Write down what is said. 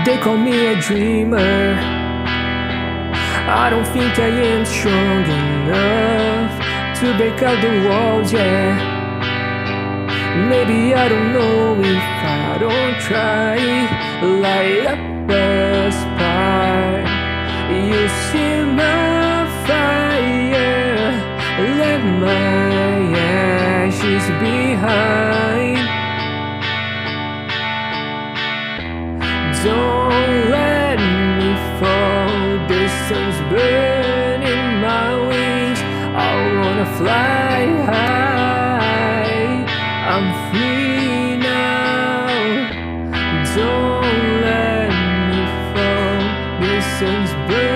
They call me a dreamer. I don't think I am strong enough to break out the walls, yeah. Maybe I don't know if I don't try. Light up the spark. You see my fire. Let my ashes behind. Don't let me fall. The sun's burning my wings. I wanna fly high. I'm free now. Don't let me fall. The sun's burning.